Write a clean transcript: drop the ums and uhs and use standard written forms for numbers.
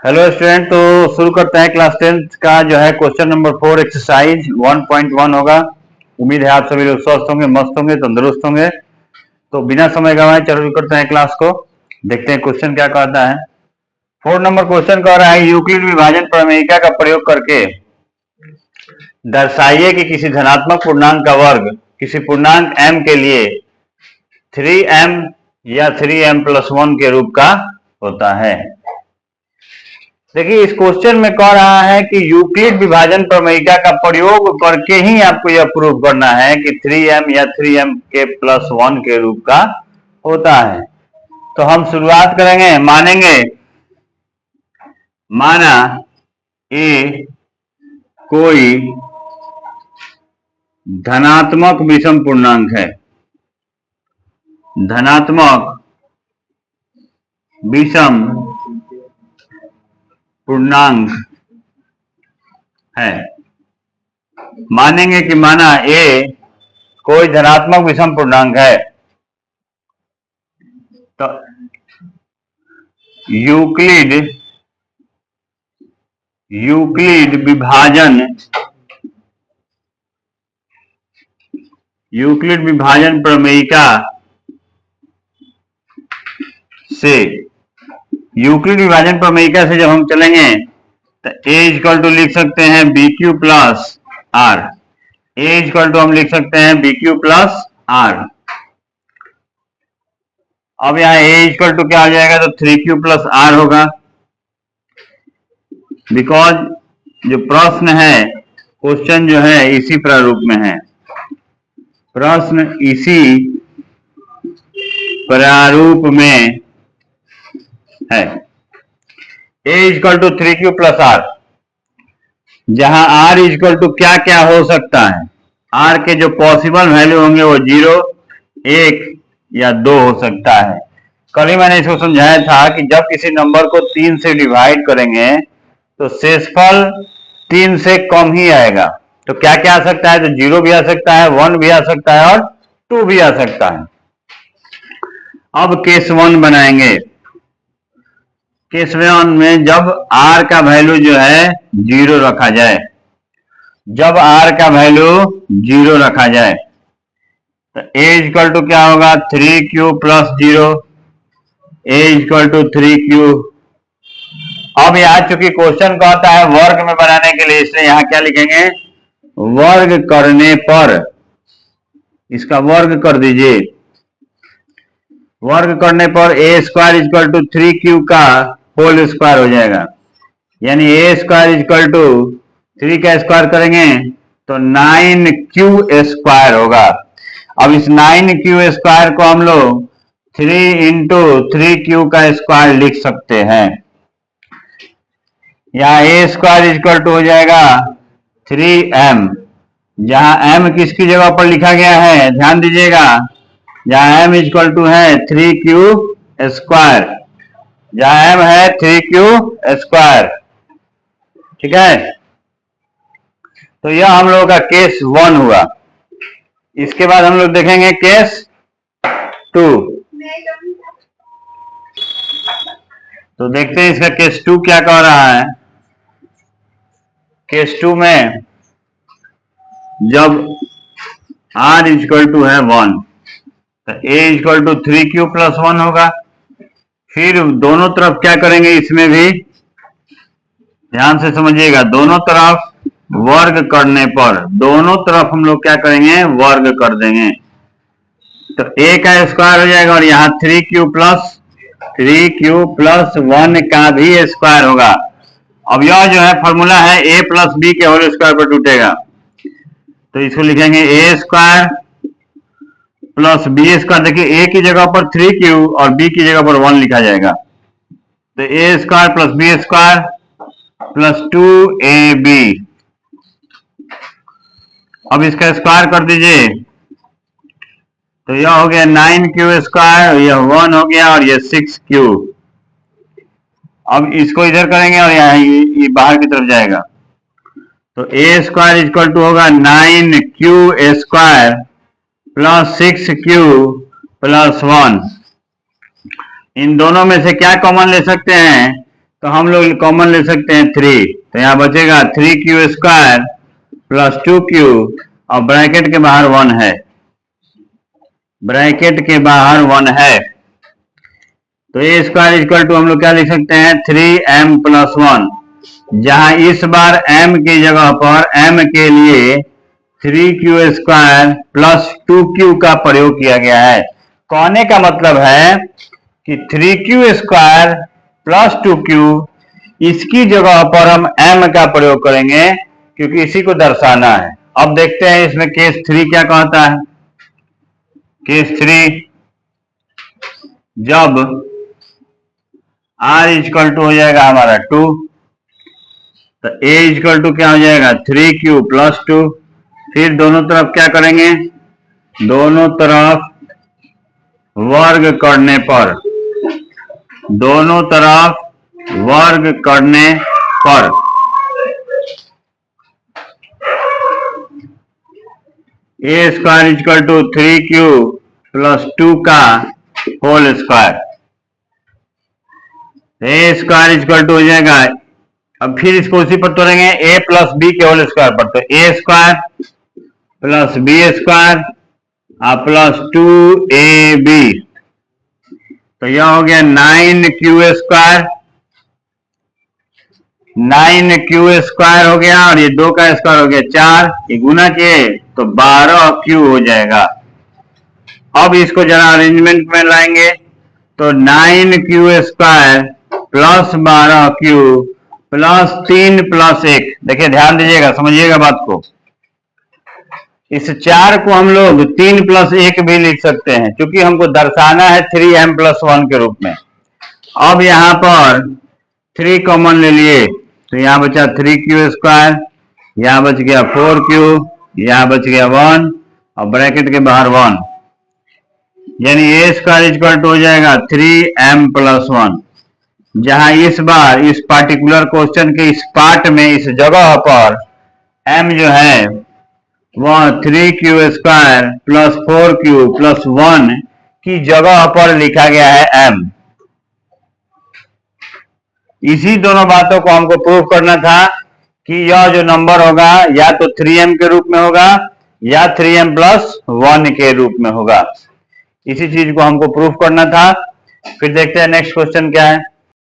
Hello student. तो शुरू करते हैं क्लास 10th का जो है क्वेश्चन नंबर 4 एक्सरसाइज 1.1 होगा। उम्मीद है आप सभी लोग स्वस्थ होंगे, मस्त होंगे, तंदुरुस्त होंगे। तो बिना समय गंवाए चालू करते हैं क्लास को। देखते हैं क्वेश्चन क्या कहता है। 4 नंबर क्वेश्चन कह रहा है यूक्लिड विभाजन प्रमेयिका का प्रयोग करके दर्शाइए कि किसी धनात्मक पूर्णांक का वर्ग किसी पूर्णांक m के लिए 3m या 3m+1 के रूप का होता है। देखिए, इस क्वेश्चन में कह रहा है कि यूक्लिड विभाजन प्रमेयिका का प्रयोग करके ही आपको यह प्रूव करना है कि 3m या 3m+1 के रूप का होता है। तो हम शुरुआत करेंगे, माना ए कोई धनात्मक विषम पूर्णांक है, धनात्मक विषम पूर्णांक है। मानेंगे कि माना ए कोई धनात्मक विषम पूर्णांक है, तो यूक्लिड विभाजन प्रमेयिका से जब हम चलेंगे तो a इक्वल टू लिख सकते हैं BQ plus R। a equal to हम लिख सकते हैं BQ प्लस R। अब यहाँ a इक्वल टू क्या हो जाएगा, तो 3Q प्लस R होगा। बिकॉज जो प्रश्न है, क्वेश्चन जो है इसी प्रारूप में है, प्रश्न इसी प्रारूप में है। a equal to 3Q plus R, जहां R इक्वल टू क्या क्या हो सकता है, R के जो पॉसिबल वैल्यू होंगे वो 0, 1 या 2 हो सकता है। कल ही मैंने इसको समझाया था कि जब किसी नंबर को 3 से डिवाइड करेंगे तो शेषफल 3 से कम ही आएगा। तो क्या क्या आ सकता है, तो 0 भी आ सकता है, 1 भी आ सकता है और 2 भी आ सकता है। अब केस 1 बनाएंगे। केस 1 में जब R का वैल्यू जो है 0 रखा जाए, जब R का वैल्यू 0 रखा जाए तो a इक्वल टू क्या होगा, 3Q plus 0, a equal to 3Q। अब यहाँ चूंकि क्वेश्चन कहता है वर्ग में बनाने के लिए, इसलिए यहाँ क्या लिखेंगे, वर्ग करने पर, इसका वर्ग कर दीजिए। वर्ग करने पर a square equal to 3Q का होल स्क्वायर हो जाएगा, यानी a स्क्वायर इक्वल टू 3 का स्क्वायर करेंगे तो 9Q स्क्वायर होगा। अब इस 9Q स्क्वायर को हम लोग 3 इंटू 3Q का स्क्वायर लिख सकते हैं। यहाँ a स्क्वायर इक्वल टू हो जाएगा 3m, जहां m किसकी जगह पर लिखा गया है, ध्यान दीजिएगा, जहां m इक्वल टू है 3Q स्क्वायर, जहां m है 3Q स्क्वायर। ठीक है, तो यह हम लोगों का केस 1 हुआ। इसके बाद हम लोग देखेंगे केस 2। तो देखते हैं इसका केस 2 क्या कह रहा है। केस 2 में जब R इक्वल टू है 1 तो a equal to 3Q plus 1 होगा। फिर दोनों तरफ क्या करेंगे, इसमें भी ध्यान से समझिएगा, दोनों तरफ वर्ग करने पर, दोनों तरफ हम लोग क्या करेंगे, वर्ग कर देंगे। तो a का स्क्वायर हो जाएगा और यहाँ 3Q प्लस 1 का भी स्क्वायर होगा। अब यह जो है फॉर्मूला है a प्लस बी के होल स्क्वायर पर टूटेगा, तो इसको लिखेंगे a square plus B square. देखिए a की जगह पर 3Q और b की जगह पर 1 लिखा जाएगा, तो a square plus B square plus 2ab। अब इसका स्क्वायर कर दीजिए, तो यह हो गया 9Q स्क्वायर, यह 1 हो गया और यह 6Q। अब इसको इधर करेंगे और यहाँ ये बाहर की तरफ जाएगा, तो a स्क्वायर इक्वल टू होगा 9Q square plus 6Q plus 1। इन दोनों में से क्या कॉमन ले सकते हैं, तो हम लोग कॉमन ले सकते हैं 3, तो यहाँ बचेगा 3q स्क्वायर प्लस 2q और ब्रैकेट के बाहर 1 है, ब्रैकेट के बाहर 1 है। तो ए स्क्वायर इक्वल टू हम लोग क्या लिख सकते हैं 3m प्लस 1, जहां इस बार m की जगह पर m के लिए 3q स्क्वायर प्लस 2q का प्रयोग किया गया है। कहने का मतलब है कि 3q स्क्वायर प्लस 2q इसकी जगह पर हम m का प्रयोग करेंगे क्योंकि इसी को दर्शाना है। अब देखते हैं इसमें केस 3 क्या कहता है। केस 3 जब r इक्वल टू हो जाएगा हमारा 2, तो a इक्वल टू क्या हो जाएगा 3q प्लस 2। फिर दोनों तरफ क्या करेंगे, दोनों तरफ वर्ग करने पर, दोनों तरफ वर्ग करने पर a square equal to 3q plus 2 का whole square, A square equal to हो जाएगा। अब फिर इसको उसी पर तोड़ेंगे a प्लस बी के होल स्क्वायर पर, तो a square plus B square plus 2ab, तो यह हो गया 9q स्क्वायर, 9q स्क्वायर हो गया और ये 2 का स्क्वायर हो गया 4, ये गुना किए तो 12q हो जाएगा। अब इसको जरा अरेंजमेंट में लाएंगे तो 9q square plus 12q plus 3 plus 1, देखिए ध्यान दीजिएगा, समझिएगा बात को। इस 4 को हम लोग 3 प्लस 1 भी लिख सकते हैं क्योंकि हमको दर्शाना है 3m प्लस 1 के रूप में। अब यहाँ पर 3 कॉमन ले लिए तो यहाँ बचा 3q स्क्वायर, यहाँ बच गया 4q, यहाँ बच गया 1 और ब्रैकेट के बाहर 1, यानी a स्क्वायर इक्वल टू हो जाएगा 3m प्लस 1, जहां इस बार इस पार्टिकुलर क्वेश्चन के इस पार्ट में इस जगह पर m जो है वह 3q square plus 4q plus 1 की जगह पर लिखा गया है m। इसी दोनों बातों को हमको प्रूव करना था कि यह जो नंबर होगा या तो 3m के रूप में होगा या 3m प्लस 1 के रूप में होगा। इसी चीज को हमको प्रूफ करना था। फिर देखते हैं नेक्स्ट क्वेश्चन क्या है।